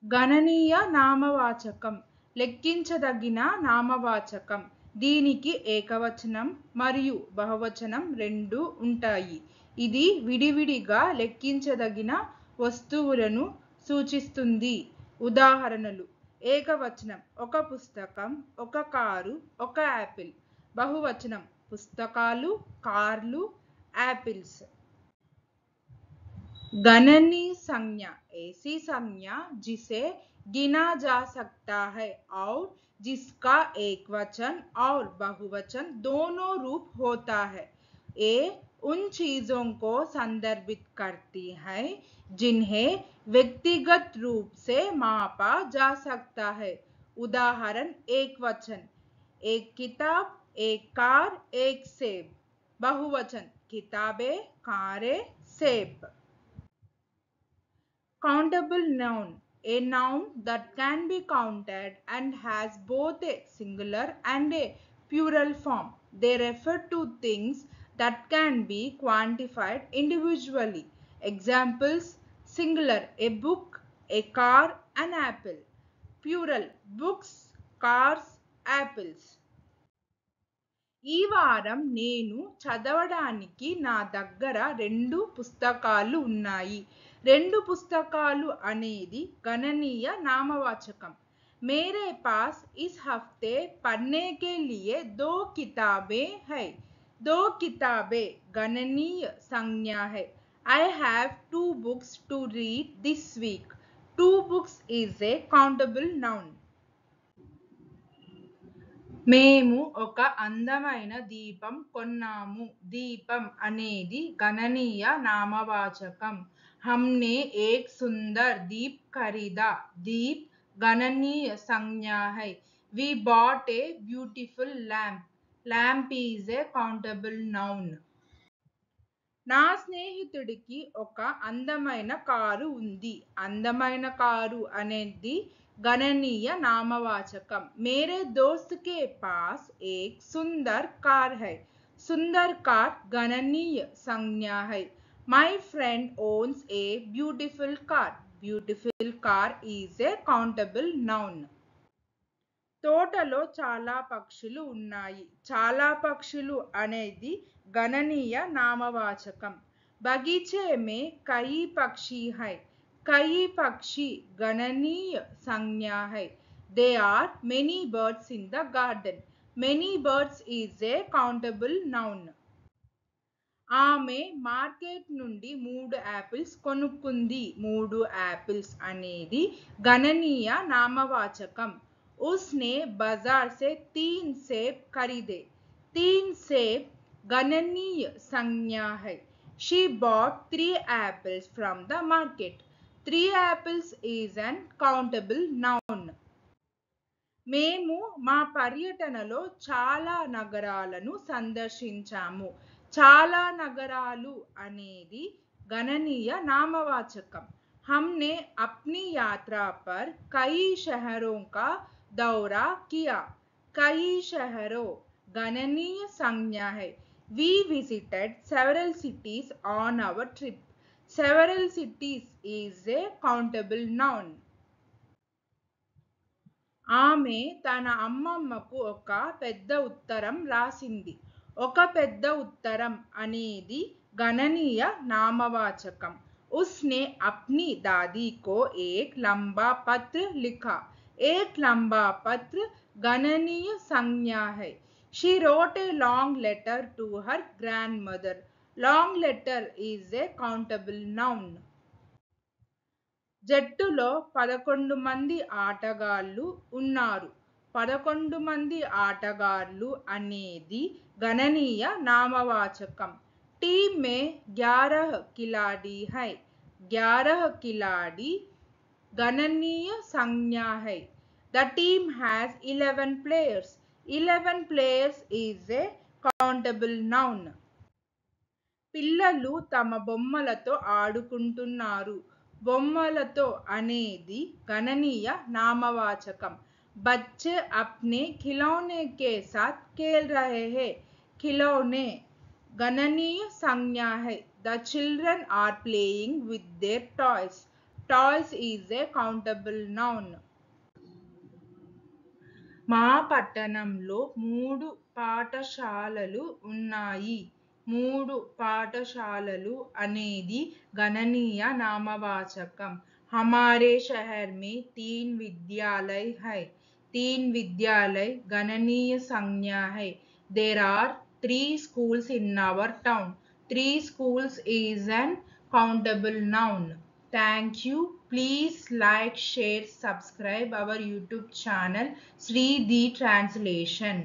గణనీయ నామవాచకం లెక్కించదగిన నామవాచకం. దీనికి ఏకవచనం మరియు బహువచనం రెండూ ఉంటాయి. ఇది విడివిడిగా లెక్కించదగిన వస్తువులను సూచిస్తుంది. ఉదాహరణలు: ఏకవచనం ఒక పుస్తకం, ఒక కారు, ఒక యాపిల్. బహువచనం పుస్తకాలు, కార్లు, యాపిల్స్. गणनीय संज्ञा ऐसी संज्ञा जिसे गिना जा सकता है और जिसका एक वचन और बहुवचन दोनों रूप होता है। ये उन चीजों को संदर्भित करती है जिन्हें व्यक्तिगत रूप से मापा जा सकता है। उदाहरण: एक वचन एक किताब, एक कार, एक सेब. बहुवचन किताबें, कारें, सेब. Countable noun, a noun that can be counted and has both a singular and a plural form. They refer to things that can be quantified individually. Examples: singular, a book, a car, an apple. Plural, books, cars, apples. ఈ వారం నేను చదవడానికి నా దగ్గర 2 పుస్తకాలు ఉన్నాయి. 2 పుస్తకాలు అనేది గణనీయ నామవాచకం. मेरे पास इस हफ्ते पढ़ने के लिए 2 किताबें हैं. 2 किताबें गणनीय संज्ञा है. I have 2 books to read this week. 2 books is a countable noun. మేము ఒక అందమైన దీపం కొన్నాము. దీపం అనేది గణనీయ నామవాచకం. हमने एक सुंदर दीप खरीदा. दीप गणनीय संज्ञा है. We bought a beautiful lamp. Lamp is a countable noun. నా స్నేహితుడికి ఒక అందమైన కారు ఉంది. అందమైన కారు అనేది गणनीय नामवाचकम. मेरे दोस्त के पास एक सुंदर कार है. सुंदर कार गणनीय संज्ञा है. My friend owns a beautiful car. Beautiful car is a countable noun. తోటలో చాలా పక్షులు ఉన్నాయి. చాలా పక్షులు అనేది గణనీయ నామవాచకం. బగీచే में कई पक्षी है. कई पक्षी गणनीय संज्ञा है. There are many birds in the garden. Many birds is a countable noun. ఆమె మార్కెట్ నుండి 3 యాపిల్స్ కొనుక్కుంది. 3 యాపిల్స్ అనేది గణనీయ నామవాచకం. उसने बाजार से 3 सेब खरीदे. 3 सेब गणनीय संज्ञा है. She bought 3 apples from the market. 3 apples is an countable noun. మేము మా పర్యటనలో చాలా నగరాలను సందర్శించాము. చాలా నగరాలు అనేది గణనీయ నామవాచకం. हमने अपनी यात्रा पर कई शहरों का दौरा किया. कई शहरों गणनीय संज्ञा है. We visited several cities on our trip. Several cities is a countable noun. ఆమె తన అమ్మమ్మకు ఒక పెద్ద ఉత్తరం రాసింది. ఒక పెద్ద ఉత్తరం అనేది గణనీయ నామవాచకం. उसने अपनी दादी को एक लंबा पत्र लिखा. एक लंबा पत्र गणनीय संज्ञा है. She wrote a long letter to her grandmother. Long letter is a countable noun. జట్టులో 11 మంది ఆటగాళ్ళు ఉన్నారు. 11 మంది ఆటగాళ్ళు అనేది గణనీయ నామవాచకం. टीम में 11 खिलाड़ी है. 11 खिलाड़ी गणनीय संज्ञा है. The team has 11 players. 11 players is a countable noun. పిల్లలు తమ బొమ్మలతో ఆడుకుంటున్నారు. బొమ్మలతో అనేది గణనీయ నామవాచకం. बच्चे अपने खिलौने के साथ खेल रहे हैं. खिलौने गणनीय संज्ञा है. The children are playing with their toys. Toys is a countable noun. మా పట్టణంలో 3 పాఠశాలలు ఉన్నాయి. 3 పాఠశాలలు అనేది గణనీయ నామవాచకం. हमारे शहर में 3 विद्यालय है. 3 विद्यालय गणनीय संज्ञा है. There are 3 schools in our town. 3 schools is an countable noun. Thank you. Please like, share, subscribe our YouTube channel Sri the Translation.